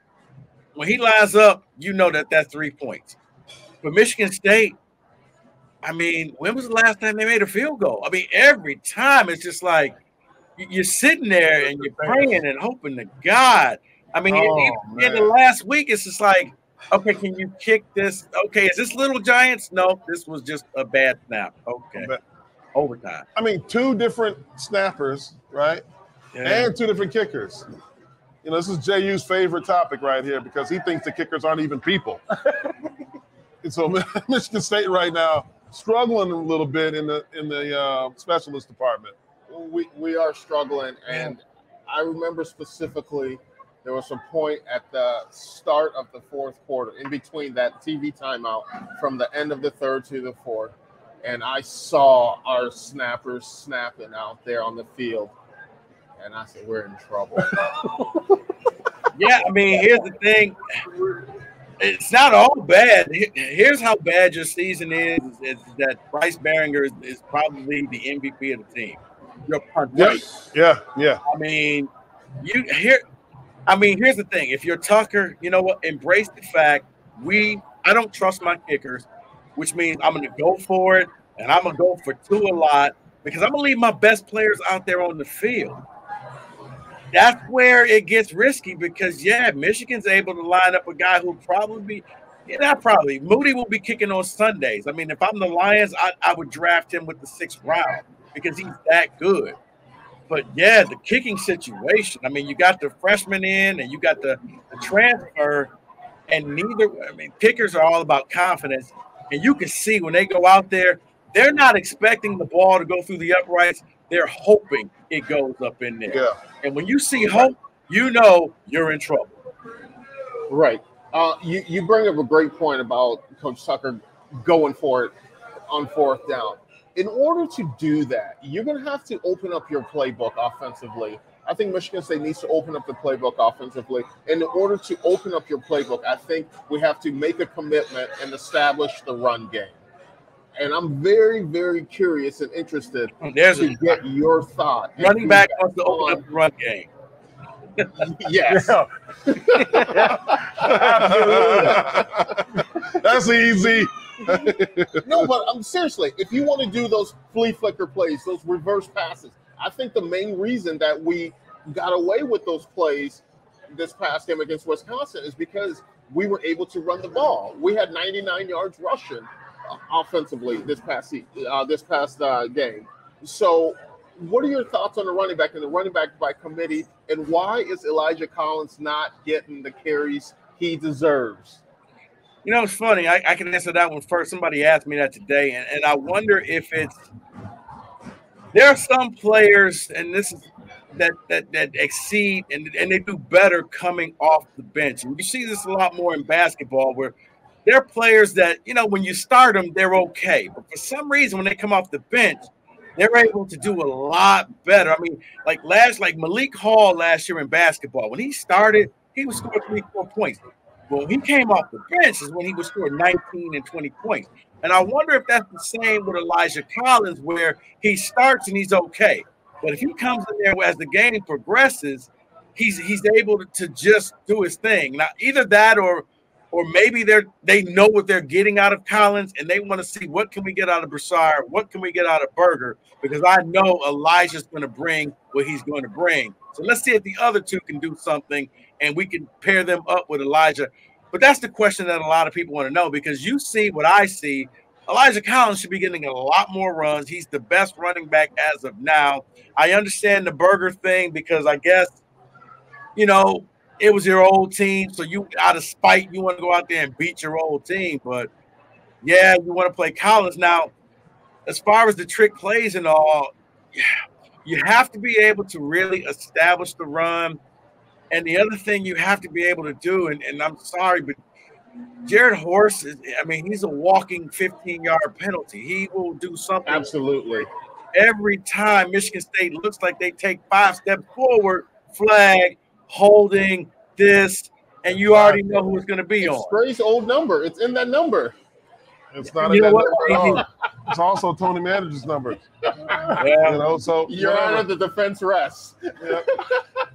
When he lines up, that's 3 points. For Michigan State, I mean, when was the last time they made a field goal? I mean, every time it's just like you're sitting there and you're praying and hoping to God. I mean, in the last week, it's just like, okay, can you kick this? Okay, is this Little Giants? No, this was just a bad snap. Okay. Overtime. I mean, 2 different snappers, right? Yeah. And 2 different kickers. This is JU's favorite topic right here, because he thinks the kickers aren't even people. And so Michigan State right now struggling a little bit in the specialist department. We are struggling, and I remember specifically there was a point at the start of the fourth quarter, in between that TV timeout from the end of the third to the fourth, and I saw our snappers snapping out there on the field, and I said, we're in trouble. Yeah, I mean, here's the thing. It's not all bad. Here's how bad your season is that Bryce Behringer is probably the MVP of the team. Your punt. Yeah. I mean, I mean, here's the thing. If you're Tucker, you know what? Embrace the fact I don't trust my kickers, which means I'm going to go for it, and I'm going to go for two a lot because I'm going to leave my best players out there on the field. That's where it gets risky because, yeah, Michigan's able to line up a guy who'll probably be – Moody will be kicking on Sundays. I mean, if I'm the Lions, I would draft him with the 6th round because he's that good. But, yeah, the kicking situation, I mean, you got the freshman in and you got the transfer, and kickers are all about confidence. And you can see when they go out there, they're not expecting the ball to go through the uprights. They're hoping it goes up in there. Yeah. And when you see hope, you know you're in trouble. Right. You bring up a great point about Coach Tucker going for it on 4th down. In order to do that, you're going to have to open up your playbook offensively. I think Michigan State needs to open up the playbook offensively. And in order to open up your playbook, I think we have to make a commitment and establish the run game. And I'm very, very curious and interested to get your thought. Running back wants to open up the run game. Yes. That's easy. No, but seriously, if you want to do those flea flicker plays, those reverse passes, I think the main reason that we got away with those plays this past game against Wisconsin is because we were able to run the ball. We had 99 yards rushing offensively this past game. So what are your thoughts on the running back and the running back by committee, and why is Elijah Collins not getting the carries he deserves? You know, it's funny. I can answer that one first. Somebody asked me that today, and I wonder if there are some players, and this is that exceed and they do better coming off the bench. And you see this a lot more in basketball where there are players that, you know, when you start them, they're okay. But for some reason, when they come off the bench, they're able to do a lot better. I mean, like Malik Hall last year in basketball, when he started, he was scoring 3-4 points. Well, he came off the bench is when he was scoring 19 and 20 points. And I wonder if that's the same with Elijah Collins, where he starts and he's okay. But if he comes in there as the game progresses, he's able to just do his thing. Now, either that or maybe they know what they're getting out of Collins and they want to see what can we get out of Broussard, what can we get out of Berger, because I know Elijah's going to bring what he's going to bring. So let's see if the other two can do something and we can pair them up with Elijah. But that's the question that a lot of people want to know, because you see what I see. Elijah Collins should be getting a lot more runs. He's the best running back as of now. I understand the Berger thing because I guess, you know, it was your old team. So you, out of spite, you want to go out there and beat your old team. But, yeah, you want to play Collins. Now, as far as the trick plays and all, you have to be able to really establish the run. And the other thing you have to be able to do, and I'm sorry, but Jared Horse, he's a walking 15-yard penalty. He will do something. Absolutely. Every time Michigan State looks like they take 5 steps forward, flag, holding, this, and you already know who it's going to be on. Stray's old number. It's in that number. It's not in that number at all. It's also Tony Manager's number. Yeah. You know, so Your Honor, the defense rests. Yeah.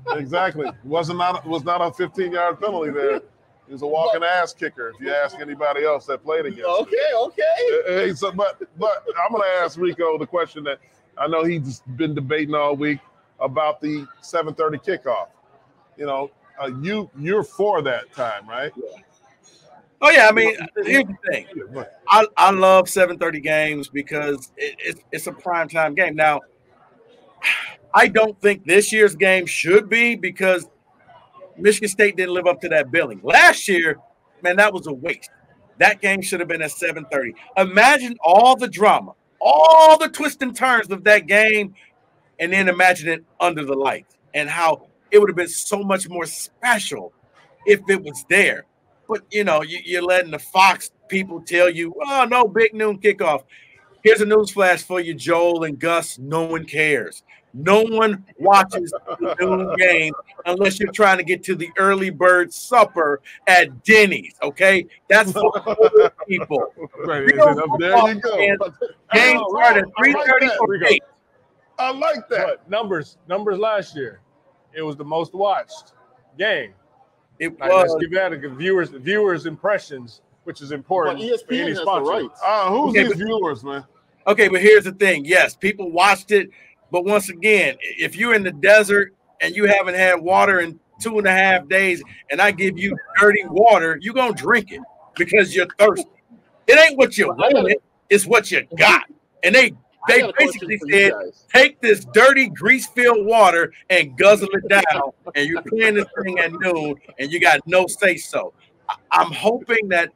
Exactly. Was not a 15-yard penalty there. He was a walking ass kicker, if you ask anybody else that played against him. Okay. Hey, so, but I'm going to ask Rico the question that I know he's been debating all week about the 7:30 kickoff. You know, you're for that time, right? Yeah. Oh, yeah. I mean, here's the thing. I love 7:30 games because it's a primetime game. Now, I don't think this year's game should be because Michigan State didn't live up to that billing. Last year, man, that was a waste. That game should have been at 7:30. Imagine all the drama, all the twists and turns of that game, and then imagine it under the lights and how it would have been so much more special if it was there. But, you know, you're letting the Fox people tell you, oh, no, big noon kickoff. Here's a news flash for you, Joel and Gus. No one cares. No one watches the noon game unless you're trying to get to the early bird supper at Denny's, okay? That's for old people. Right. There you go. Game started at 3:30. I like that. But numbers last year, it was the most watched. game. It Like, was. let's give that a viewers' impressions, which is important. But ESPN for any has the sponsor. rights. Who's Okay, these viewers, man? Okay, but here's the thing. Yes, people watched it, but once again, if you're in the desert and you haven't had water in 2.5 days, and I give you dirty water, you're gonna drink it because you're thirsty. It ain't what you wanted, it's what you got. And they basically said, take this dirty, grease-filled water and guzzle it down, and you're playing this thing at noon, and you got no say-so. I'm hoping that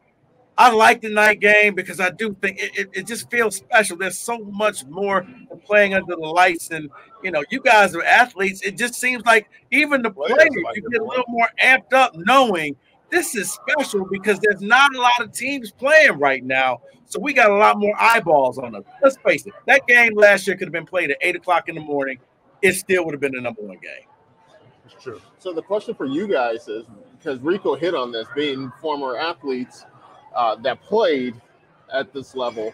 I like the night game because I do think it just feels special. There's so much more to playing under the lights, and you guys are athletes. It just seems like even the players, you get a little more amped up knowing this is special because there's not a lot of teams playing right now. So we got a lot more eyeballs on us. Let's face it, that game last year could have been played at 8 o'clock in the morning. It still would have been the #1 game. It's true. So the question for you guys is, because Rico hit on this, being former athletes that played at this level,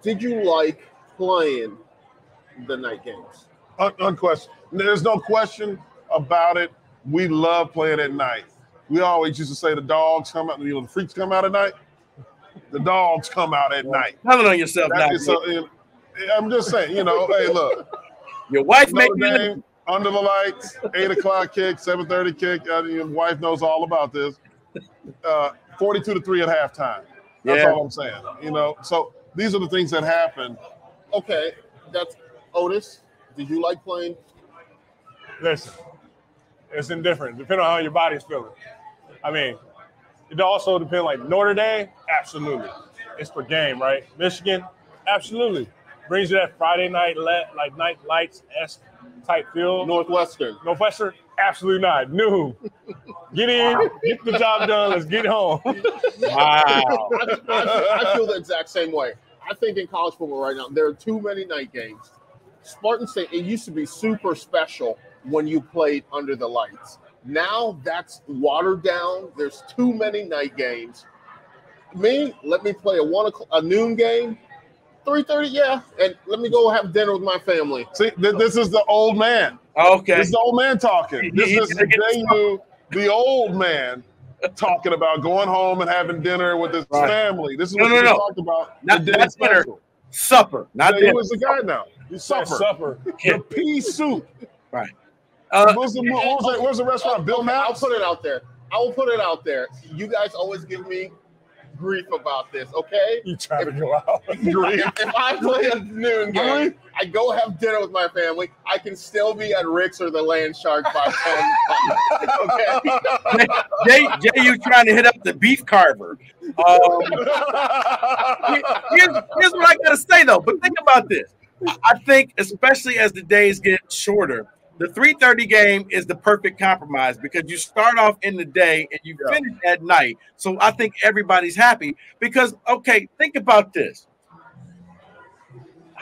did you like playing the night games? Unquestioned. There's no question about it. We love playing at night. We always used to say the dogs come out, the freaks come out at night. The dogs come out at night. Tell it on yourself now. I'm just saying, hey, look. Your wife made game under the lights, 8 o'clock kick, 7:30 kick. Your wife knows all about this. 42-3 at halftime. That's all I'm saying. So these are the things that happen. Okay, that's Otis. Did you like playing? Listen, it's indifferent, depending on how your body's feeling. I mean, it also depends, like Notre Dame, absolutely. It's for game, right? Michigan, absolutely. Brings you that Friday night, like night lights-esque type feel. Northwestern, absolutely not. Noon. Get in, get the job done, let's get home. Wow. I feel the exact same way. I think in college football right now, there are too many night games. Spartan State, it used to be super special when you played under the lights. Now that's watered down. There's too many night games. Let me play a noon game, 3:30, yeah, and let me go have dinner with my family. See, this is the old man. Okay. This is the old man talking. This is Jehuu, the old man, talking about going home and having dinner with his family. This is what we talked about. Not dinner. Supper. Not dinner. Who is the guy now? Supper. The pea soup. Right. Where's the restaurant? Bill Maps? I'll put it out there. I will put it out there. You guys always give me grief about this, okay? You trying to go out. If I play a noon game, I go have dinner with my family, I can still be at Rick's or the Land Shark by 10. Okay? Jay, you trying to hit up the beef carver. Here's what I got to say, though. But think about this. I think, especially as the days get shorter, the 3:30 game is the perfect compromise because you start off in the day and you finish at night. So I think everybody's happy because, okay, think about this.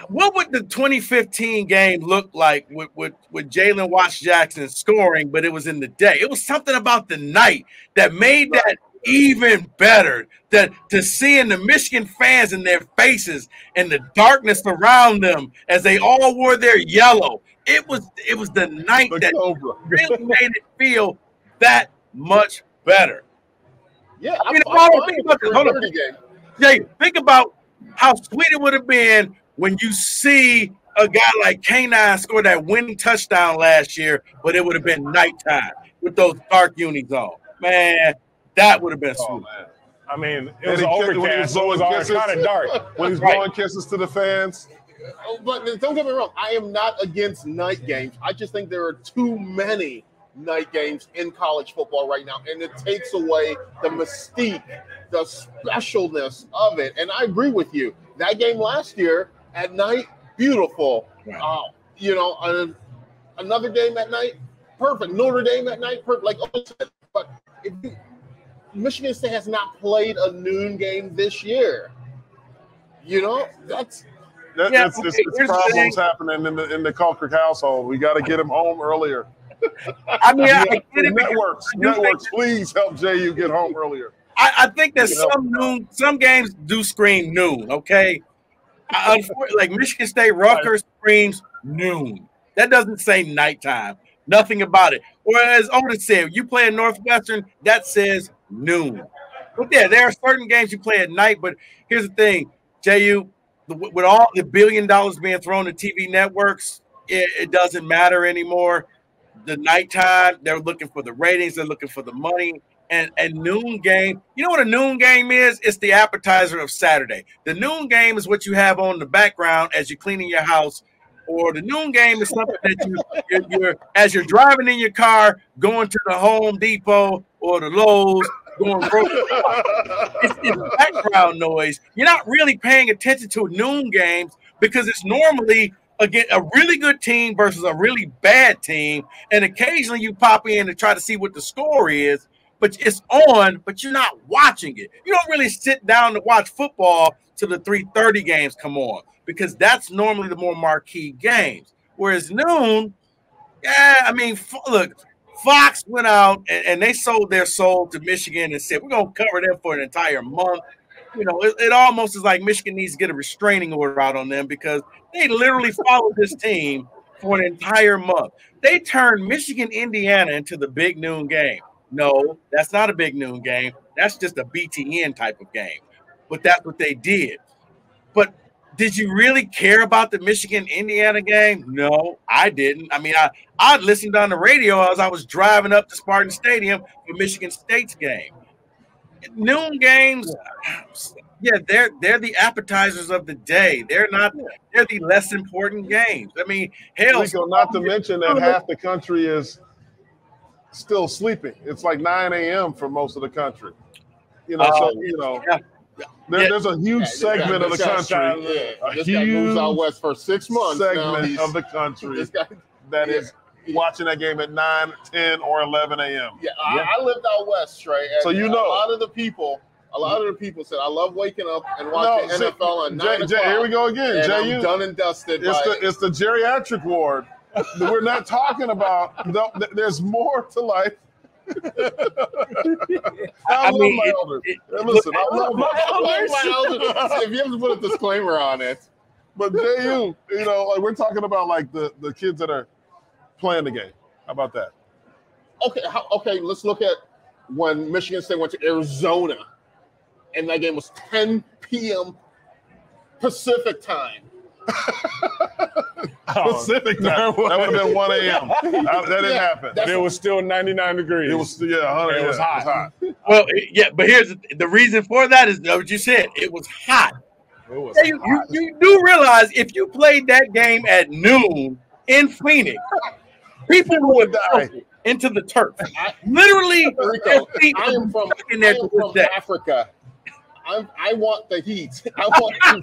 What would the 2015 game look like with Jalen Watts-Jackson scoring, but it was in the day? It was something about the night that made that even better. That to seeing the Michigan fans in their faces and the darkness around them as they all wore their yellow. It was the night that really made it feel that much better. Yeah, I mean, Jay, think about how sweet it would have been when you see a guy like K9 score that winning touchdown last year, but it would have been nighttime with those dark unis on. Man, that would have been sweet. Man. I mean, it was overcast, so it was kind of dark. When he's blowing kisses to the fans. But don't get me wrong, I am not against night games. I just think there are too many night games in college football right now, and it takes away the mystique, the specialness of it. And I agree with you. That game last year at night, beautiful. Right. Another game at night, perfect. Notre Dame at night, perfect. Like I said, but Michigan State has not played a noon game this year. It's problems happening in the Caulcrick household. We got to get him home earlier. I mean, I get it. Networks, please help Jehuu get home earlier. I think that some games do scream noon. Okay, unfortunately, like Michigan State Rutgers screams noon. That doesn't say nighttime. Nothing about it. Or as Otis said, you play at Northwestern, that says noon. But yeah, there are certain games you play at night. But here's the thing, Jehuu, with all the $1 billion being thrown at TV networks, it doesn't matter anymore. The nighttime, they're looking for the ratings, they're looking for the money. And noon game, you know what a noon game is? It's the appetizer of Saturday. The noon game is what you have on the background as you're cleaning your house, or the noon game is something that you're as you're driving in your car, going to the Home Depot or the Lowe's, going grocery. It's background noise. You're not really paying attention to noon games because it's normally again a really good team versus a really bad team, and occasionally you pop in to try to see what the score is. But it's on, but you're not watching it. You don't really sit down to watch football till the 3:30 games come on because that's normally the more marquee games. Whereas noon, yeah, I mean, look, Fox went out and they sold their soul to Michigan and said, we're going to cover them for an entire month. You know, it almost is like Michigan needs to get a restraining order out on them because they literally followed this team for an entire month. They turned Michigan, Indiana into the big noon game. No, that's not a big noon game. That's just a BTN type of game. But that's what they did. But did you really care about the Michigan-Indiana game? No, I didn't. I mean, I listened on the radio as I was driving up to Spartan Stadium for Michigan State's game. Noon games, yeah, they're the appetizers of the day. They're the less important games. I mean, hell, Rico, not to mention that half the country is still sleeping. It's like 9 a.m. for most of the country. You know, so you know, there's a huge segment of the country. A huge moves out west for 6 months. Segment of the country that is watching that game at 9, 10, or 11 a.m. Yeah, I lived out west, Trey. So you know, a lot of the people said, "I love waking up and watching NFL at 9 o'clock." Here we go again. I'm done and dusted. It's the geriatric ward. We're not talking about. There's more to life. I love my elders. Listen, I love my elders. If you have to put a disclaimer on it. But Jehuu, you know, like we're talking about like the kids that are playing the game. How about that? Okay. Let's look at when Michigan State went to Arizona, and that game was 10 p.m. Pacific time. Pacific time. That would have been 1 a.m. That didn't happen. It was still 99 degrees. It was 100. It was hot. Well, yeah, but here's the reason for that is what you said. It was hot. It was hot. You do realize if you played that game at noon in Phoenix, people would die into the turf. Literally, Rico, I am from Africa. I want the heat. I want to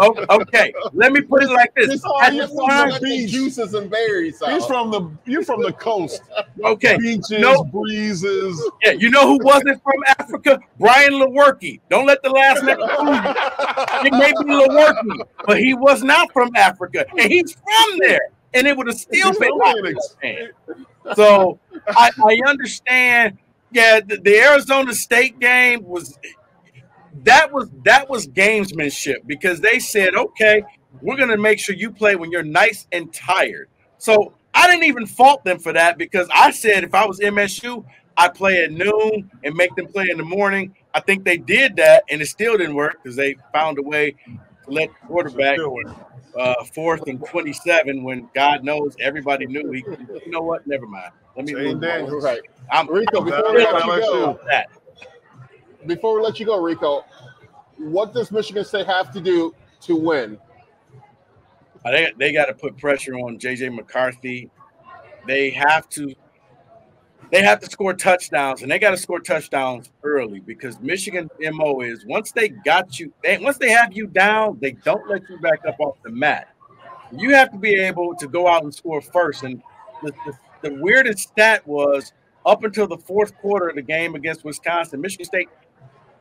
sweat. Okay, let me put it like this. Juices and berries. You're from the coast. Okay, beaches, breezes. Yeah, you know who wasn't from Africa? Brian Lewerke. Don't let the last name fool you. It may be Lewerke, but he was not from Africa, and he's from there. And it would have still been hot. So I understand. Yeah, the Arizona State game was gamesmanship because they said, okay, we're going to make sure you play when you're nice and tired. So I didn't even fault them for that because I said if I was MSU, I'd play at noon and make them play in the morning. I think they did that, and it still didn't work because they found a way to let the quarterback 4th and 27 when God knows everybody knew he could. You know what? Never mind. Let me move on. Right. Rico, before we let you go, Rico, what does Michigan State have to do to win? They got to put pressure on J.J. McCarthy. They have to score touchdowns, and they got to score touchdowns early because Michigan's MO is once they have you down, they don't let you back up off the mat. You have to be able to go out and score first. And the weirdest stat was up until the fourth quarter of the game against Wisconsin, Michigan State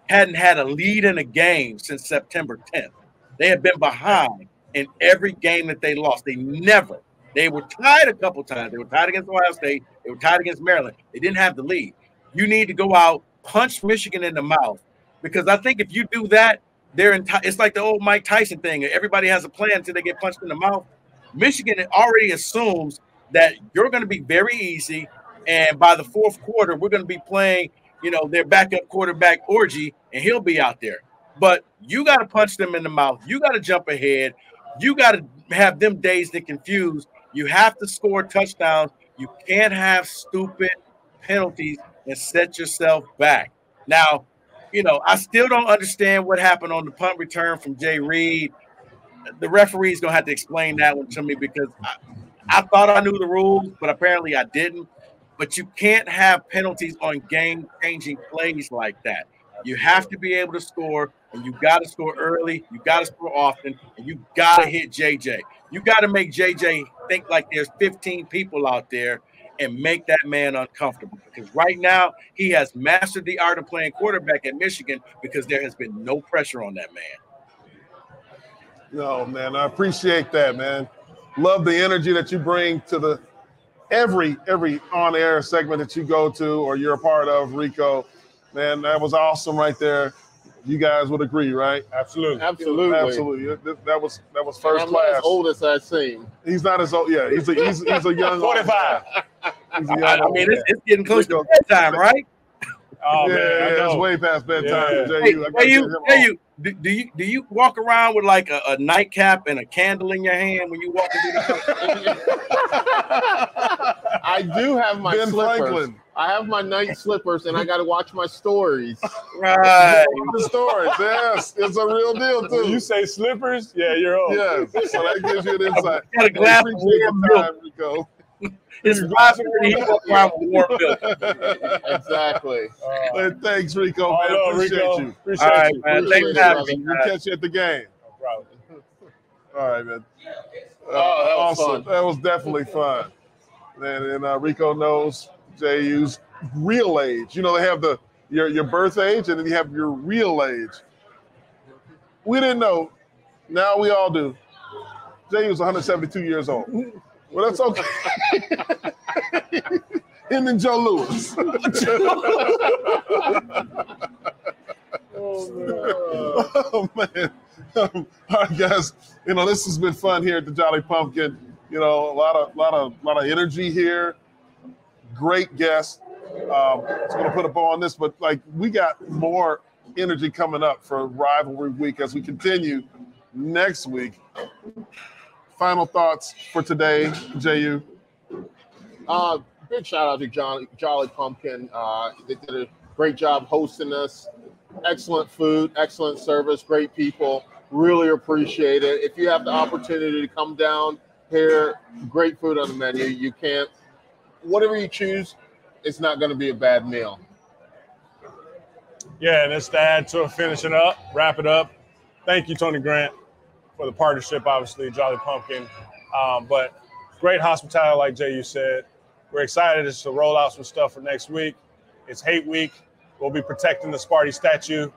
hadn't had a lead in a game since September 10th. They had been behind in every game that they lost. They were tied a couple times. They were tied against Ohio State. They were tied against Maryland. They didn't have the lead. You need to go out, punch Michigan in the mouth, because I think if you do that, it's like the old Mike Tyson thing. Everybody has a plan until they get punched in the mouth. Michigan already assumes that you're going to be very easy. And by the fourth quarter, we're going to be playing, their backup quarterback orgy, and he'll be out there. But you got to punch them in the mouth. You got to jump ahead. You got to have them dazed and confused. You have to score touchdowns. You can't have stupid penalties and set yourself back. Now, I still don't understand what happened on the punt return from Jay Reed. The referee's going to have to explain that one to me because I thought I knew the rules, but apparently I didn't. But you can't have penalties on game-changing plays like that. You have to be able to score, and you got to score early. You got to score often, and you got to hit JJ. You got to make JJ think like there's 15 people out there and make that man uncomfortable. Because right now, he has mastered the art of playing quarterback at Michigan because there has been no pressure on that man. No, man, I appreciate that, man. Love the energy that you bring to the every on-air segment that you go to or you're a part of, Rico. Man, that was awesome right there. You guys would agree, right? Absolutely. Absolutely. That was first I'm class. not as old as I seem. He's not as old. Yeah, he's a young 45. He's a young I mean, it's getting close to bedtime, right? Oh, yeah, it's way past bedtime. Jehuu, do you walk around with like a nightcap and a candle in your hand when you walk into the I do have my Ben slippers. Franklin. I have my night slippers, and I got to watch my stories. Right. The stories, yes, it's a real deal too. When you say slippers, yeah, you're old. Yes, so that gives you an insight. Got a glass of warm milk. Rico. It's possible he walk around with warm milk. Exactly. Thanks, Rico. Man, Hello, appreciate Rico. you. Appreciate All right, you. man. Thanks for having me. We'll catch you at the game. No problem. All right, man. That was awesome. fun. That was definitely fun. And Rico knows Jehu's real age. They have your birth age, and then you have your real age. We didn't know. Now we all do. Jehu's 172 years old. Well, that's okay. Him and Joe Lewis. Oh, man. All right, guys. This has been fun here at the Jolly Pumpkin. A lot of energy here. Great guests. I was going to put a bow on this, but we got more energy coming up for Rivalry Week as we continue next week. Final thoughts for today, Jehuu? Big shout out to Jolly Pumpkin. They did a great job hosting us. Excellent food, excellent service, great people. Really appreciate it. If you have the opportunity to come down here, great food on the menu. You can't, whatever you choose, it's not going to be a bad meal. Yeah, and it's to add to finishing up, wrap it up. Thank you, Tony Grant, for the partnership, obviously, Jolly Pumpkin. But great hospitality, like Jehuu said. We're excited to roll out some stuff for next week. It's Hate Week. We'll be protecting the Sparty statue.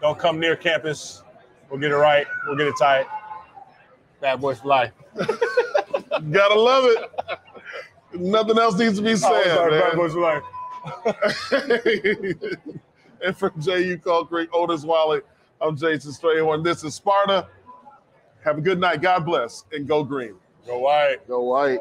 Don't come near campus. We'll get it right. We'll get it tight. Bad boys for life. Gotta love it. Nothing else needs to be said, Bad man. boys for life. And for Jehuu Caulcrick, Otis Wiley, I'm Jason Strayhorn. This is Sparta. Have a good night. God bless, and go green. Go White. Go White.